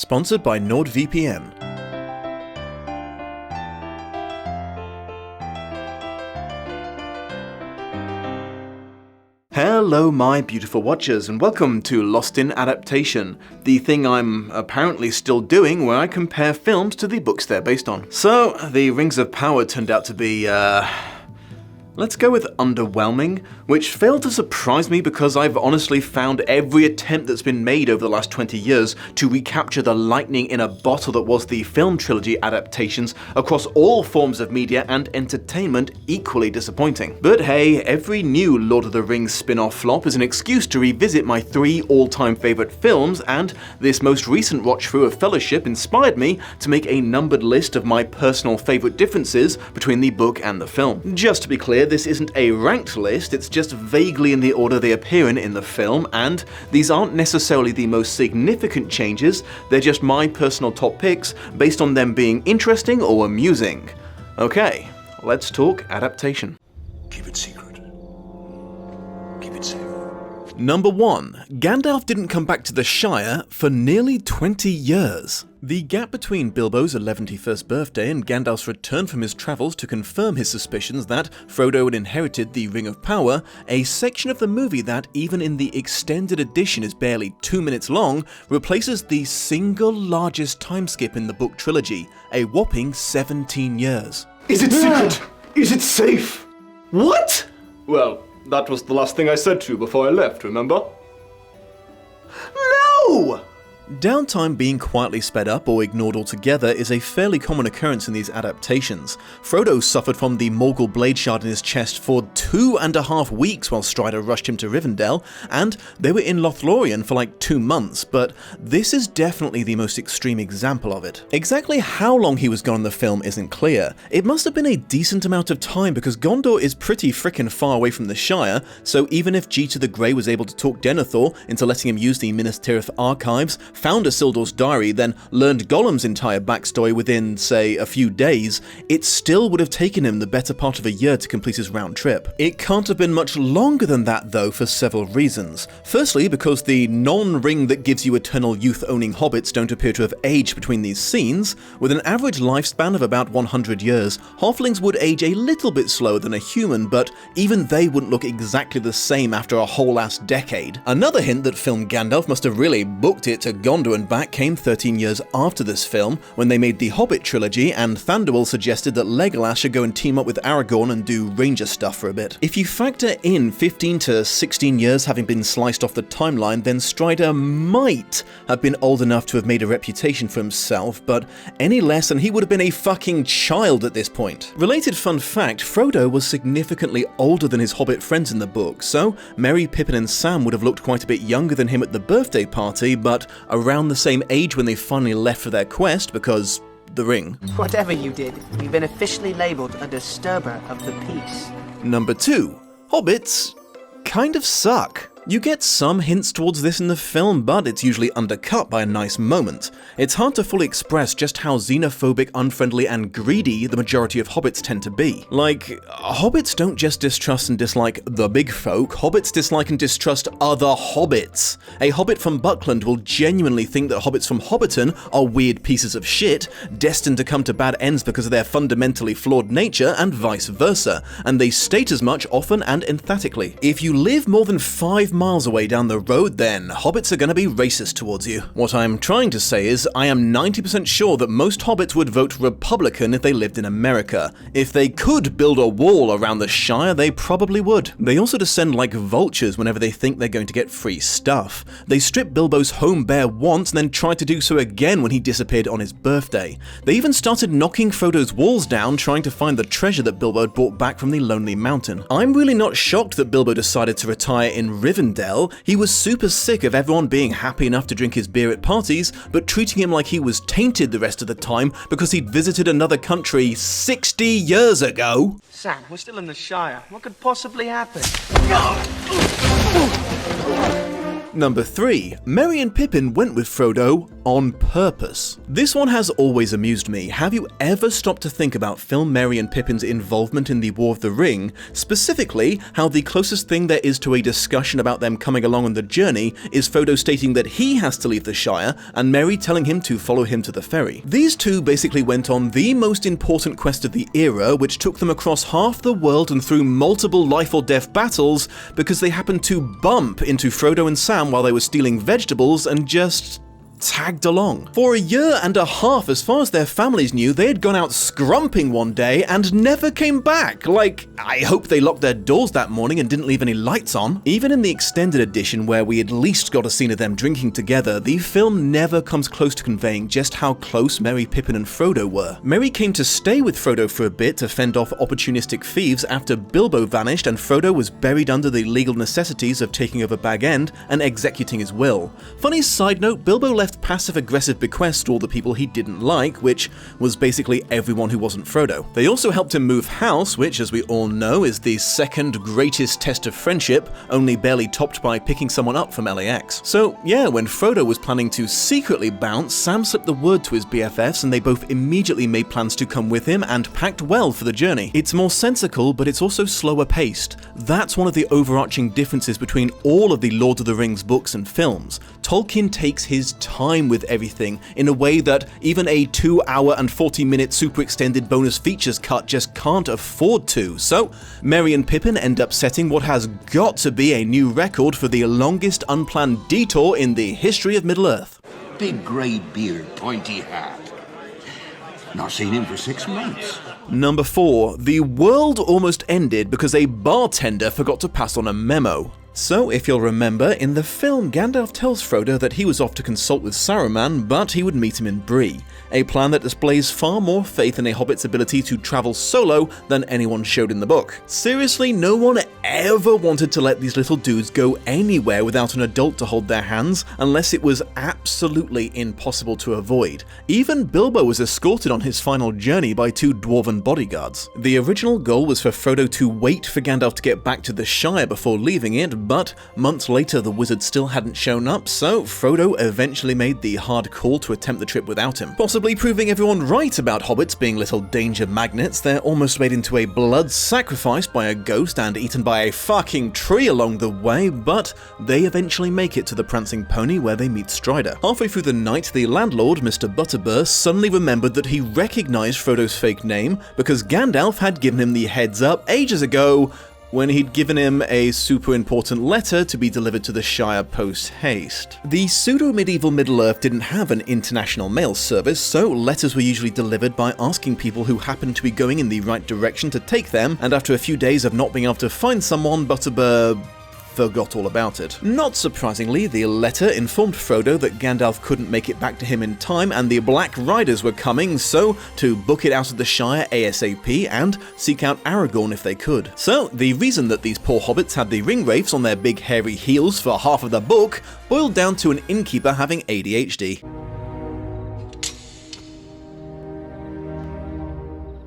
sponsored by NordVPN. Hello my beautiful watchers, and welcome to Lost in Adaptation, the thing I'm apparently still doing where I compare films to the books they're based on. So, the Rings of Power turned out to be, let's go with underwhelming, which failed to surprise me because I've honestly found every attempt that's been made over the last 20 years to recapture the lightning in a bottle that was the film trilogy adaptations across all forms of media and entertainment equally disappointing. But hey, every new Lord of the Rings spin-off flop is an excuse to revisit my 3 all-time favourite films, and this most recent watch-through of Fellowship inspired me to make a numbered list of my personal favourite differences between the book and the film. Just to be clear, this isn't a ranked list, it's just vaguely in the order they appear in the film, and these aren't necessarily the most significant changes, they're just my personal top picks based on them being interesting or amusing. Okay, let's talk adaptation. Keep it secret. Keep it safe. Number 1. Gandalf didn't come back to the Shire for nearly 20 years. The gap between Bilbo's 11th birthday and Gandalf's return from his travels to confirm his suspicions that Frodo had inherited the Ring of Power, a section of the movie that, even in the extended edition is barely 2 minutes long, replaces the single largest time skip in the book trilogy, a whopping 17 years. Is it secret? Is it safe? What? Well, that was the last thing I said to you before I left, remember? No! Downtime being quietly sped up or ignored altogether is a fairly common occurrence in these adaptations. Frodo suffered from the Morgul blade shard in his chest for 2.5 weeks while Strider rushed him to Rivendell, and they were in Lothlorien for like 2 months, but this is definitely the most extreme example of it. Exactly how long he was gone in the film isn't clear. It must have been a decent amount of time because Gondor is pretty frickin' far away from the Shire, so even if Jita the Grey was able to talk Denethor into letting him use the Minas Tirith archives, found Isildur's diary, then learned Gollum's entire backstory within, say, a few days, it still would have taken him the better part of a year to complete his round trip. It can't have been much longer than that though for several reasons. Firstly, because the non-ring that gives you eternal youth owning hobbits don't appear to have aged between these scenes. With an average lifespan of about 100 years, halflings would age a little bit slower than a human, but even they wouldn't look exactly the same after a whole ass decade. Another hint that film Gandalf must have really booked it to Gondor and back came 13 years after this film, when they made the Hobbit trilogy, and Thranduil suggested that Legolas should go and team up with Aragorn and do ranger stuff for a bit. If you factor in 15 to 16 years having been sliced off the timeline, then Strider might have been old enough to have made a reputation for himself, but any less and he would have been a fucking child at this point. Related fun fact, Frodo was significantly older than his Hobbit friends in the book, so Merry, Pippin and Sam would have looked quite a bit younger than him at the birthday party, but around the same age when they finally left for their quest because the ring. Whatever you did, you've been officially labelled a disturber of the peace. Number 2. Hobbits kind of suck. You get some hints towards this in the film, but it's usually undercut by a nice moment. It's hard to fully express just how xenophobic, unfriendly, and greedy the majority of hobbits tend to be. Like, hobbits don't just distrust and dislike the big folk, hobbits dislike and distrust other hobbits. A hobbit from Buckland will genuinely think that hobbits from Hobbiton are weird pieces of shit, destined to come to bad ends because of their fundamentally flawed nature, and vice versa, and they state as much often and emphatically. If you live more than 5 miles away down the road, then hobbits are going to be racist towards you. What I'm trying to say is I am 90% sure that most hobbits would vote Republican if they lived in America. If they could build a wall around the Shire, they probably would. They also descend like vultures whenever they think they're going to get free stuff. They stripped Bilbo's home bare once and then tried to do so again when he disappeared on his birthday. They even started knocking Frodo's walls down trying to find the treasure that Bilbo had brought back from the Lonely Mountain. I'm really not shocked that Bilbo decided to retire in Rivendell. He was super sick of everyone being happy enough to drink his beer at parties, but treating him like he was tainted the rest of the time because he'd visited another country 60 years ago. Sam, we're still in the Shire. What could possibly happen? Number 3. Merry and Pippin went with Frodo on purpose. This one has always amused me. Have you ever stopped to think about film Merry and Pippin's involvement in the War of the Ring, specifically how the closest thing there is to a discussion about them coming along on the journey is Frodo stating that he has to leave the Shire and Merry telling him to follow him to the ferry. These two basically went on the most important quest of the era, which took them across half the world and through multiple life or death battles because they happened to bump into Frodo and Sam while they were stealing vegetables and just tagged along. For a year and a half, as far as their families knew, they had gone out scrumping one day and never came back. Like, I hope they locked their doors that morning and didn't leave any lights on. Even in the extended edition, where we at least got a scene of them drinking together, the film never comes close to conveying just how close Merry, Pippin and Frodo were. Merry came to stay with Frodo for a bit to fend off opportunistic thieves after Bilbo vanished and Frodo was buried under the legal necessities of taking over Bag End and executing his will. Funny side note, Bilbo left passive-aggressive bequests to all the people he didn't like, which was basically everyone who wasn't Frodo. They also helped him move house, which, as we all know, is the second greatest test of friendship, only barely topped by picking someone up from LAX. So yeah, when Frodo was planning to secretly bounce, Sam slipped the word to his BFFs and they both immediately made plans to come with him and packed well for the journey. It's more sensical, but it's also slower paced. That's one of the overarching differences between all of the Lord of the Rings books and films. Tolkien takes his time with everything in a way that even a 2-hour and 40-minute super extended bonus features cut just can't afford to. So, Merry and Pippin end up setting what has got to be a new record for the longest unplanned detour in the history of Middle-earth. Big grey beard, pointy hat. Not seen him for 6 months. Number 4. The world almost ended because a bartender forgot to pass on a memo. So, if you'll remember, in the film, Gandalf tells Frodo that he was off to consult with Saruman, but he would meet him in Bree, a plan that displays far more faith in a hobbit's ability to travel solo than anyone showed in the book. Seriously, no one ever wanted to let these little dudes go anywhere without an adult to hold their hands, unless it was absolutely impossible to avoid. Even Bilbo was escorted on his final journey by 2 dwarven bodyguards. The original goal was for Frodo to wait for Gandalf to get back to the Shire before leaving it, but months later the wizard still hadn't shown up, so Frodo eventually made the hard call to attempt the trip without him. Possibly proving everyone right about hobbits being little danger magnets, they're almost made into a blood sacrifice by a ghost and eaten by a fucking tree along the way, but they eventually make it to the Prancing Pony where they meet Strider. Halfway through the night, the landlord, Mr. Butterburst, suddenly remembered that he recognized Frodo's fake name because Gandalf had given him the heads up ages ago when he'd given him a super important letter to be delivered to the Shire post-haste. The pseudo-medieval Middle-earth didn't have an international mail service, so letters were usually delivered by asking people who happened to be going in the right direction to take them, and after a few days of not being able to find someone, Butterbur forgot all about it. Not surprisingly, the letter informed Frodo that Gandalf couldn't make it back to him in time and the Black Riders were coming, so to book it out of the Shire ASAP and seek out Aragorn if they could. So, the reason that these poor hobbits had the ringwraiths on their big hairy heels for half of the book boiled down to an innkeeper having ADHD.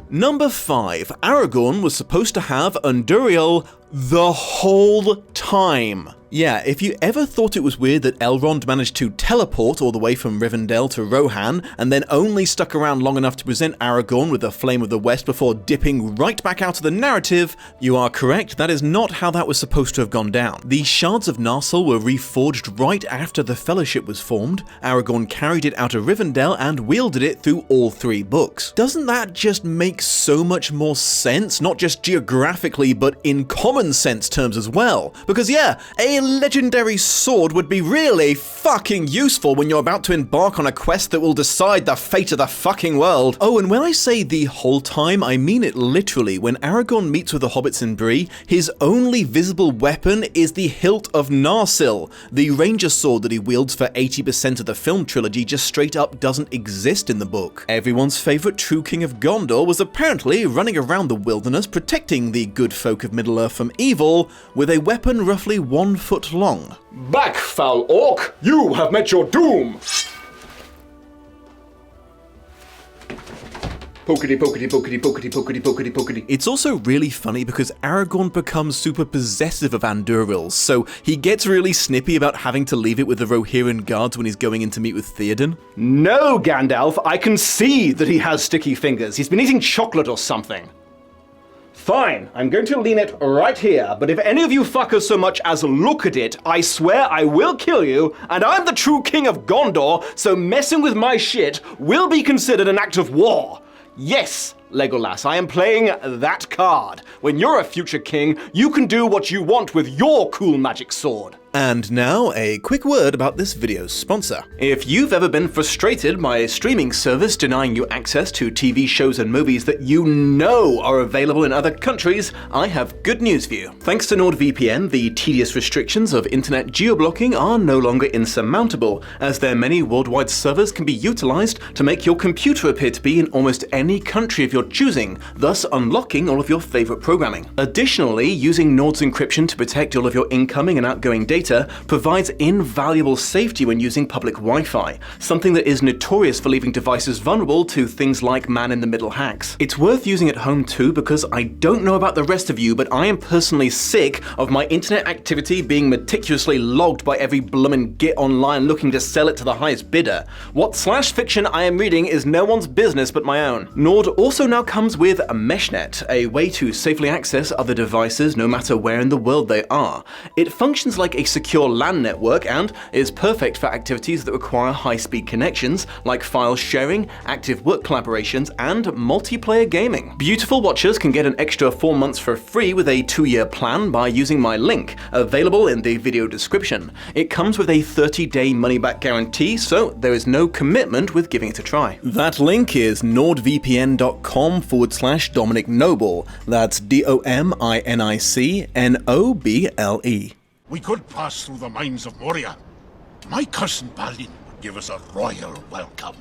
Number 5. Aragorn was supposed to have Unduriel the whole time. Yeah, if you ever thought it was weird that Elrond managed to teleport all the way from Rivendell to Rohan, and then only stuck around long enough to present Aragorn with the Flame of the West before dipping right back out of the narrative, you are correct, that is not how that was supposed to have gone down. The Shards of Narsil were reforged right after the Fellowship was formed, Aragorn carried it out of Rivendell and wielded it through all 3 books. Doesn't that just make so much more sense, not just geographically, but in common sense terms as well? Because yeah, a legendary sword would be really fucking useful when you're about to embark on a quest that will decide the fate of the fucking world. Oh, and when I say the whole time, I mean it literally. When Aragorn meets with the hobbits in Bree, his only visible weapon is the hilt of Narsil. The ranger sword that he wields for 80% of the film trilogy just straight up doesn't exist in the book. Everyone's favourite true king of Gondor was apparently running around the wilderness protecting the good folk of Middle-earth from evil with a weapon roughly 1 foot long. Back, foul orc! You have met your doom! Pokety, pokety, pokety, pokety, pokety, pokety, pokety. It's also really funny because Aragorn becomes super possessive of Andúril, so he gets really snippy about having to leave it with the Rohirrim guards when he's going in to meet with Theoden. No, Gandalf, I can see that he has sticky fingers. He's been eating chocolate or something. Fine, I'm going to lean it right here, but if any of you fuckers so much as look at it, I swear I will kill you, and I'm the true king of Gondor, so messing with my shit will be considered an act of war. Yes, Legolas, I am playing that card. When you're a future king, you can do what you want with your cool magic sword. And now, a quick word about this video's sponsor. If you've ever been frustrated by a streaming service denying you access to TV shows and movies that you know are available in other countries, I have good news for you. Thanks to NordVPN, the tedious restrictions of internet geo-blocking are no longer insurmountable, as their many worldwide servers can be utilized to make your computer appear to be in almost any country of your choosing, thus unlocking all of your favorite programming. Additionally, using Nord's encryption to protect all of your incoming and outgoing data provides invaluable safety when using public Wi-Fi, something that is notorious for leaving devices vulnerable to things like man-in-the-middle hacks. It's worth using at home too, because I don't know about the rest of you, but I am personally sick of my internet activity being meticulously logged by every bloomin' git online looking to sell it to the highest bidder. What /fiction I am reading is no one's business but my own. Nord also now comes with a MeshNet, a way to safely access other devices no matter where in the world they are. It functions like a secure LAN network and is perfect for activities that require high-speed connections like file sharing, active work collaborations, and multiplayer gaming. Beautiful watchers can get an extra 4 months for free with a 2-year plan by using my link, available in the video description. It comes with a 30-day money-back guarantee, so there is no commitment with giving it a try. That link is nordvpn.com/Dominic Noble. That's DOMINICNOBLE. We could pass through the mines of Moria. My cousin Balin would give us a royal welcome.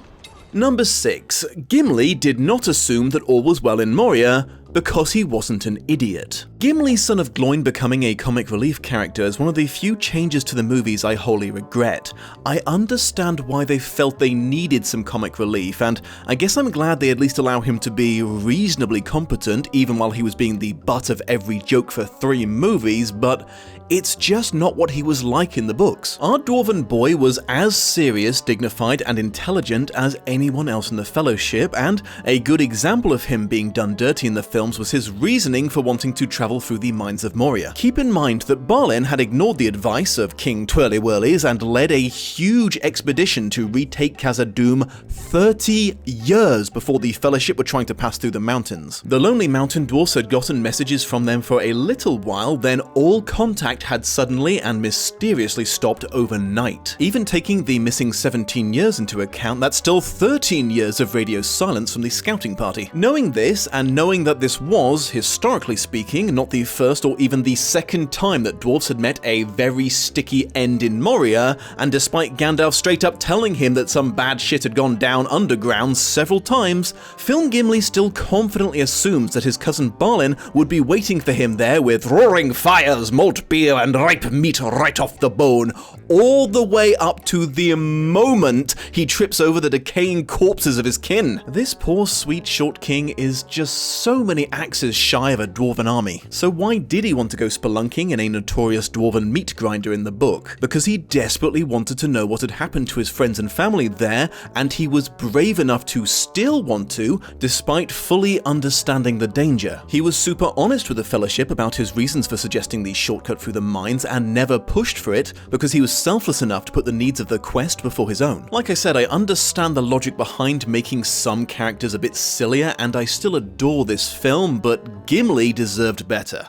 Number 6. Gimli did not assume that all was well in Moria because he wasn't an idiot. Gimli, son of Gloin, becoming a comic relief character is one of the few changes to the movies I wholly regret. I understand why they felt they needed some comic relief, and I guess I'm glad they at least allow him to be reasonably competent even while he was being the butt of every joke for 3 movies, but it's just not what he was like in the books. Our dwarven boy was as serious, dignified, and intelligent as anyone else in the Fellowship, and a good example of him being done dirty in the films was his reasoning for wanting to travel through the mines of Moria. Keep in mind that Balin had ignored the advice of King Twirlywhirlies and led a huge expedition to retake Khazad-dûm 30 years before the Fellowship were trying to pass through the mountains. The Lonely Mountain Dwarfs had gotten messages from them for a little while, then all contact had suddenly and mysteriously stopped overnight. Even taking the missing 17 years into account, that's still 13 years of radio silence from the scouting party. Knowing this, and knowing that this was, historically speaking, not the first or even the second time that dwarves had met a very sticky end in Moria, and despite Gandalf straight up telling him that some bad shit had gone down underground several times, Film Gimli still confidently assumes that his cousin Balin would be waiting for him there with roaring fires, malt beer, and ripe meat right off the bone, all the way up to the moment he trips over the decaying corpses of his kin. This poor sweet short king is just so many axes shy of a dwarven army. So why did he want to go spelunking in a notorious dwarven meat grinder in the book? Because he desperately wanted to know what had happened to his friends and family there, and he was brave enough to still want to, despite fully understanding the danger. He was super honest with the Fellowship about his reasons for suggesting the shortcut through the mines and never pushed for it because he was selfless enough to put the needs of the quest before his own. Like I said, I understand the logic behind making some characters a bit sillier, and I still adore this film, but Gimli deserved better.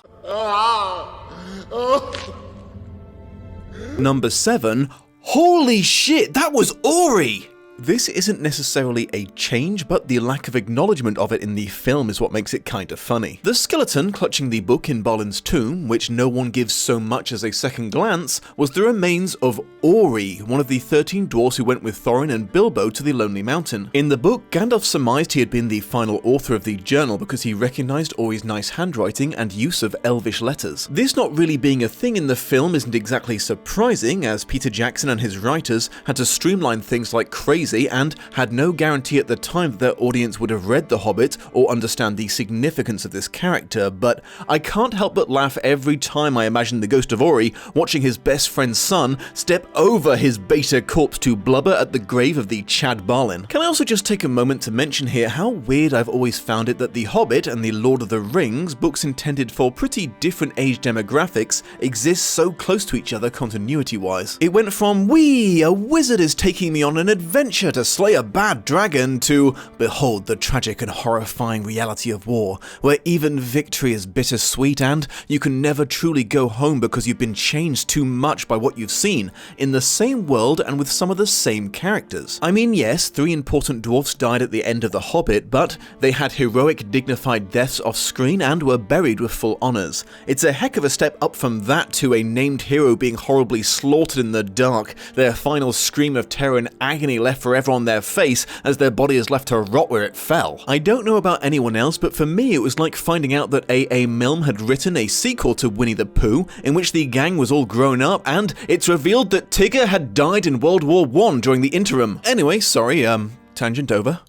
Number 7. Holy shit, that was Ori! This isn't necessarily a change, but the lack of acknowledgement of it in the film is what makes it kinda funny. The skeleton clutching the book in Balin's tomb, which no one gives so much as a second glance, was the remains of Ori, one of the 13 dwarfs who went with Thorin and Bilbo to the Lonely Mountain. In the book, Gandalf surmised he had been the final author of the journal because he recognized Ori's nice handwriting and use of elvish letters. This not really being a thing in the film isn't exactly surprising, as Peter Jackson and his writers had to streamline things like crazy crazy and had no guarantee at the time that their audience would have read The Hobbit or understand the significance of this character, but I can't help but laugh every time I imagine the ghost of Ori watching his best friend's son step over his beta corpse to blubber at the grave of the Chad Balin. Can I also just take a moment to mention here how weird I've always found it that The Hobbit and The Lord of the Rings, books intended for pretty different age demographics, exist so close to each other continuity-wise. It went from, "Wee, a wizard is taking me on an adventure to slay a bad dragon," to, "Behold the tragic and horrifying reality of war, where even victory is bittersweet and you can never truly go home because you've been changed too much by what you've seen," in the same world and with some of the same characters. I mean, yes, 3 important dwarfs died at the end of The Hobbit, but they had heroic, dignified deaths off screen and were buried with full honours. It's a heck of a step up from that to a named hero being horribly slaughtered in the dark, their final scream of terror and agony left forever on their face as their body is left to rot where it fell. I don't know about anyone else, but for me it was like finding out that A.A. Milne had written a sequel to Winnie the Pooh, in which the gang was all grown up, and it's revealed that Tigger had died in World War I during the interim. Anyway, sorry, tangent over.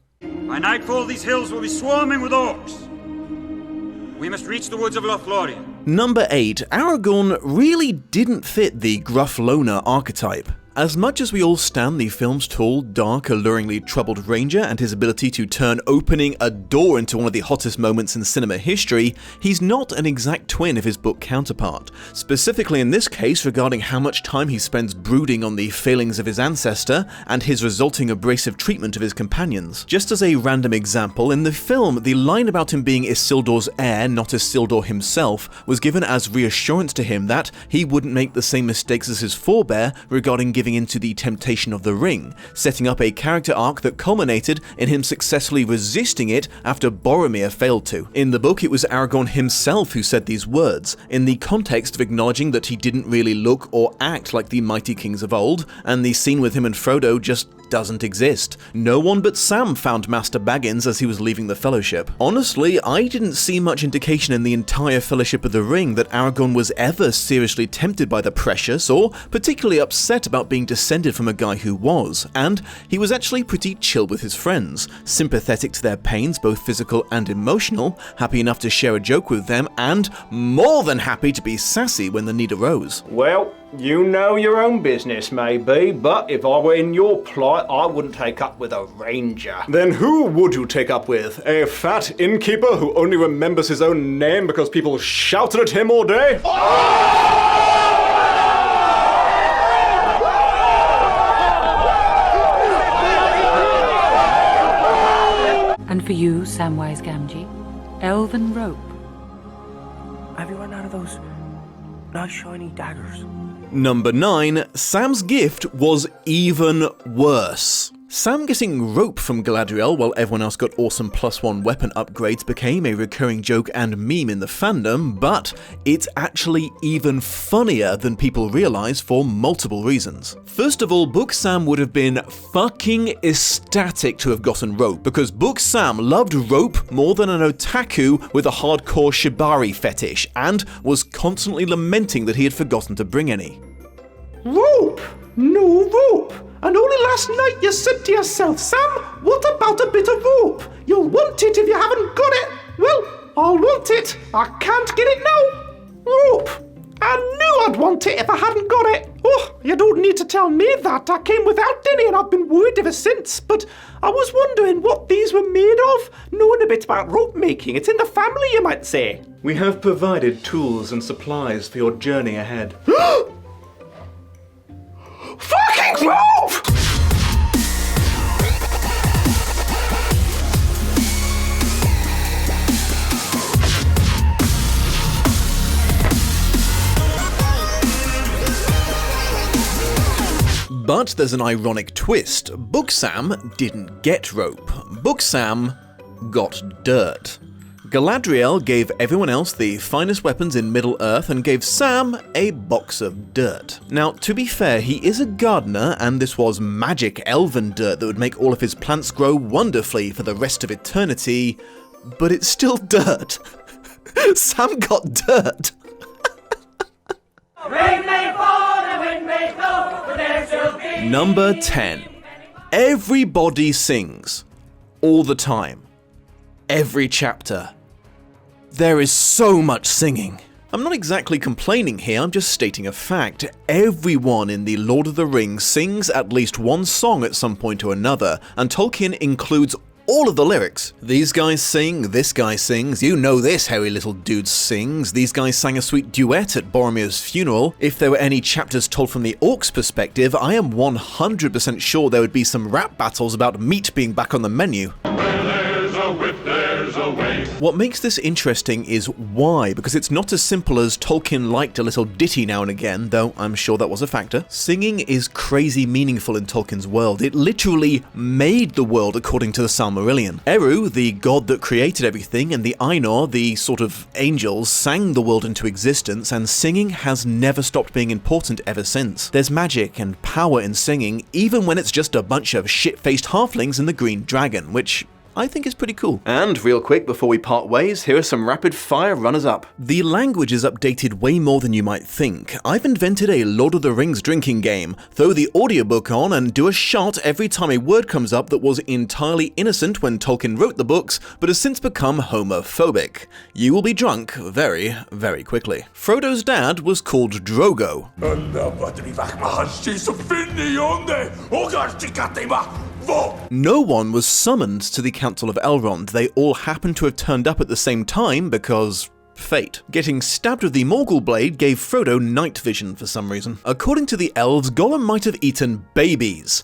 By nightfall these hills will be swarming with orcs. We must reach the woods of Lothlorien. Number 8. Aragorn really didn't fit the gruff loner archetype. As much as we all stand the film's tall, dark, alluringly troubled ranger and his ability to turn opening a door into one of the hottest moments in cinema history, he's not an exact twin of his book counterpart, specifically in this case regarding how much time he spends brooding on the failings of his ancestor and his resulting abrasive treatment of his companions. Just as a random example, in the film, the line about him being Isildur's heir, not Isildur himself, was given as reassurance to him that he wouldn't make the same mistakes as his forebear regarding giving into the temptation of the ring, setting up a character arc that culminated in him successfully resisting it after Boromir failed to. In the book, it was Aragorn himself who said these words, in the context of acknowledging that he didn't really look or act like the mighty kings of old, and the scene with him and Frodo just doesn't exist. No one but Sam found Master Baggins as he was leaving the Fellowship. Honestly, I didn't see much indication in the entire Fellowship of the Ring that Aragorn was ever seriously tempted by the precious or particularly upset about being descended from a guy who was, and he was actually pretty chill with his friends, sympathetic to their pains, both physical and emotional, happy enough to share a joke with them, and more than happy to be sassy when the need arose. Well, you know your own business, maybe, but if I were in your plight, I wouldn't take up with a ranger. Then who would you take up with? A fat innkeeper who only remembers his own name because people shouted at him all day? And for you, Samwise Gamgee, elven rope. Have you run out of those nice shiny daggers? Number 9. Sam's gift was even worse. Sam getting rope from Galadriel while everyone else got awesome +1 weapon upgrades became a recurring joke and meme in the fandom, but it's actually even funnier than people realise for multiple reasons. First of all, Book Sam would have been fucking ecstatic to have gotten rope, because Book Sam loved rope more than an otaku with a hardcore shibari fetish, and was constantly lamenting that he had forgotten to bring any. Rope? No rope! And only last night you said to yourself, Sam, what about a bit of rope? You'll want it if you haven't got it. Well, I'll want it. I can't get it now. Rope! I knew I'd want it if I hadn't got it. Oh, you don't need to tell me that. I came without any and I've been worried ever since. But I was wondering what these were made of. Knowing a bit about rope making, it's in the family, you might say. We have provided tools and supplies for your journey ahead. Fucking rope! But there's an ironic twist. Book Sam didn't get rope. Book Sam got dirt. Galadriel gave everyone else the finest weapons in Middle-earth and gave Sam a box of dirt. Now, to be fair, he is a gardener, and this was magic elven dirt that would make all of his plants grow wonderfully for the rest of eternity, but it's still dirt. Sam got dirt. Rain may fall and wind may blow, but there shall be Number 10. Everybody sings. All the time. Every chapter. There is so much singing. I'm not exactly complaining here, I'm just stating a fact. Everyone in the Lord of the Rings sings at least one song at some point or another, and Tolkien includes all of the lyrics. These guys sing, this guy sings, you know this hairy little dude sings, these guys sang a sweet duet at Boromir's funeral. If there were any chapters told from the orcs' perspective, I am 100% sure there would be some rap battles about meat being back on the menu. What makes this interesting is why, because it's not as simple as Tolkien liked a little ditty now and again, though I'm sure that was a factor. Singing is crazy meaningful in Tolkien's world. It literally made the world according to the Silmarillion. Eru, the god that created everything, and the Ainur, the sort of angels, sang the world into existence, and singing has never stopped being important ever since. There's magic and power in singing, even when it's just a bunch of shit-faced halflings and the Green Dragon, which I think is pretty cool. And real quick before we part ways, here are some rapid fire runners-up. The language is updated way more than you might think. I've invented a Lord of the Rings drinking game. Throw the audiobook on and do a shot every time a word comes up that was entirely innocent when Tolkien wrote the books, but has since become homophobic. You will be drunk very, very quickly. Frodo's dad was called Drogo. No one was summoned to the Council of Elrond. They all happened to have turned up at the same time because fate. Getting stabbed with the Morgul blade gave Frodo night vision for some reason. According to the elves, Gollum might have eaten babies.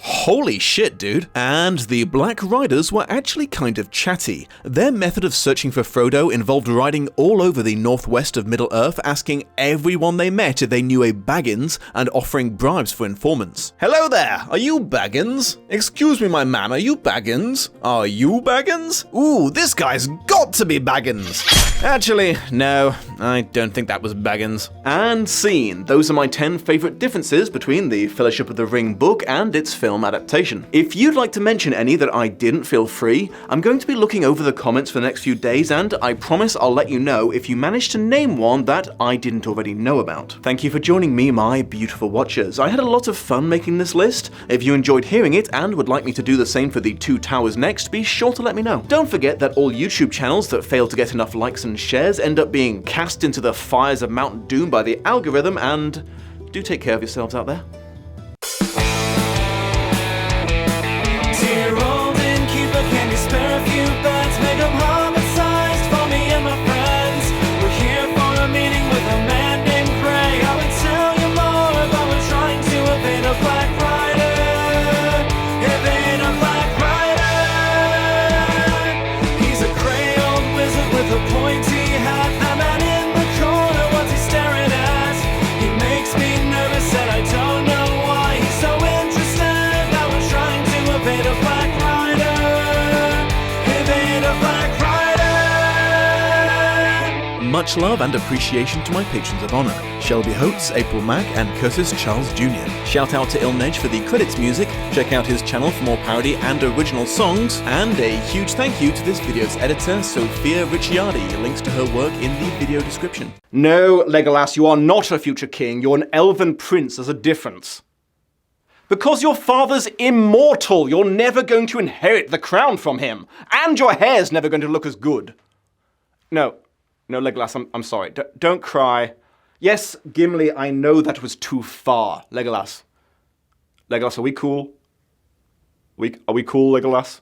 Holy shit, dude. And the Black Riders were actually kind of chatty. Their method of searching for Frodo involved riding all over the northwest of Middle-earth, asking everyone they met if they knew a Baggins, and offering bribes for informants. Hello there, are you Baggins? Excuse me, my man, are you Baggins? Are you Baggins? Ooh, this guy's got to be Baggins. Actually, no, I don't think that was Baggins. And scene. Those are my 10 favourite differences between the Fellowship of the Ring book and its film adaptation. If you'd like to mention any that I didn't, feel free. I'm going to be looking over the comments for the next few days, and I promise I'll let you know if you manage to name one that I didn't already know about. Thank you for joining me, my beautiful watchers. I had a lot of fun making this list. If you enjoyed hearing it and would like me to do the same for the Two Towers next, be sure to let me know. Don't forget that all YouTube channels that fail to get enough likes and shares end up being cast into the fires of Mount Doom by the algorithm, and do take care of yourselves out there. Spare a few beds, make them Hobbit-sized for me and my friends. We're here for a meeting with a man named Gray. I would tell you more, but we're trying to evade a Black Rider. Evade a Black Rider. He's a gray old wizard with a pointy hat. That man in the corner, what's he staring at? He makes me nervous and I don't know why. He's so interested that we're trying to evade a Black Rider. Much love and appreciation to my patrons of honor, Shelby Holtz, April Mack, and Curtis Charles Jr. Shout out to Ilnej for the credits music, check out his channel for more parody and original songs, and a huge thank you to this video's editor, Sophia Ricciardi. Links to her work in the video description. No, Legolas, you are not a future king, you're an elven prince. There's a difference. Because your father's immortal, you're never going to inherit the crown from him, and your hair's never going to look as good. No, Legolas, I'm sorry. Don't cry. Yes, Gimli, I know that was too far. Legolas, are we cool? Are we cool, Legolas?